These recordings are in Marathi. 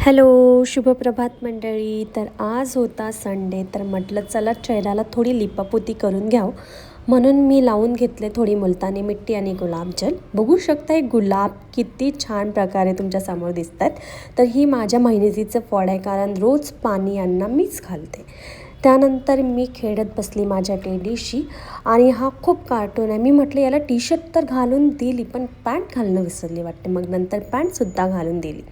हॅलो, शुभप्रभात मंडळी. तर आज होता संडे, तर म्हटलं चला चेहऱ्याला थोडी लिपापोती करून घ्यावं, म्हणून मी लावून घेतले थोडी मुलतानी मिट्टी आणि गुलाबजल. बघू शकता हे गुलाब किती छान प्रकारे तुमच्यासमोर दिसतात. तर ही माझ्या मेहनतीचं फळ आहे, कारण रोज पाणी यांना मीच घालते. त्यानंतर मी खेळत बसली माझ्या टेडीशी आणि हा खूप कार्टून आहे. मी म्हटलं याला टी शर्ट तर घालून दिली, पण पॅन्ट घालणं विसरली वाटते. मग नंतर पॅन्टसुद्धा घालून दिली.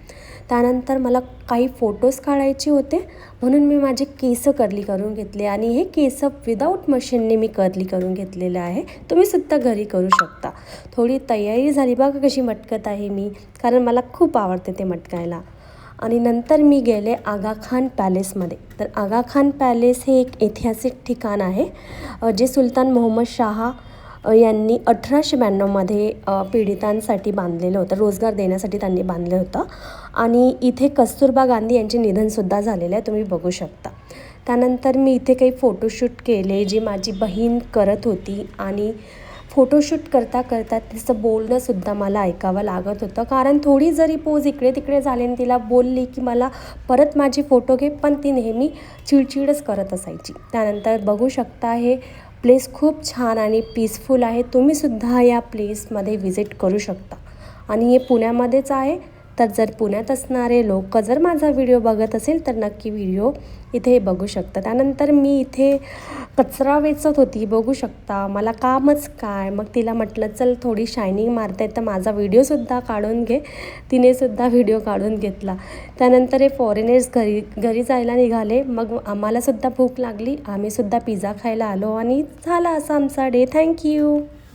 त्यानंतर मला काही फोटोज काढायचे होते, म्हणून मी माझे केस कर्ली करून घेतले आणि हे केस विदाऊट मशीनने मी कर्ली करून घेतलेलं आहे. तुम्हीसुद्धा घरी करू शकता. थोडी तयारी झाली बघा कशी मटकत आहे मी, कारण मला खूप आवडते ते मटकायला. आणि नंतर मी गेले आगाखान पॅलेसमध्ये. तर आगाखान पॅलेस हे एक ऐतिहासिक ठिकाण आहे, जे सुलतान मोहम्मद शाह यांनी 1892मध्ये पीडितांसाठी बांधलेलं होतं, रोजगार देण्यासाठी त्यांनी बांधलं होतं. आणि इथे कस्तुरबा गांधी यांचे निधनसुद्धा झालेलं आहे, तुम्ही बघू शकता. त्यानंतर मी इथे काही फोटोशूट केले, जी माझी बहीण करत होती. आणि फोटोशूट करता करता तिचं बोलणंसुद्धा मला ऐकावं लागत होतं, कारण थोडी जरी पोज इकडे तिकडे झाली आणि तिला बोलली की मला परत माझी फोटो घे, पण ती नेहमी चिडचिडच करत असायची. त्यानंतर बघू शकता हे प्लेस खूप छान आणि पीसफुल आहे. तुम्हीसुद्धा या प्लेसमध्ये व्हिजिट करू शकता. आणि हे पुण्यामध्येच आहे. तर जर पुण्यात असणारे लोक जर माझा व्हिडिओ बघत असेल तर नक्की व्हिडिओ इथे बघू शकता. त्यानंतर मी इथे कचरा वेचत होती, बघू शकता. मला कामच काय, मग तिला म्हटलं चल थोडी शायनिंग मारते तर माझा व्हिडिओसुद्धा काढून घे. तिनेसुद्धा व्हिडिओ काढून घेतला. त्यानंतर हे फॉरेनर्स घरी जायला निघाले. मग आम्हालासुद्धा भूक लागली, आम्हीसुद्धा पिझ्झा खायला आलो आणि झाला असा आमचा डे. थँक्यू.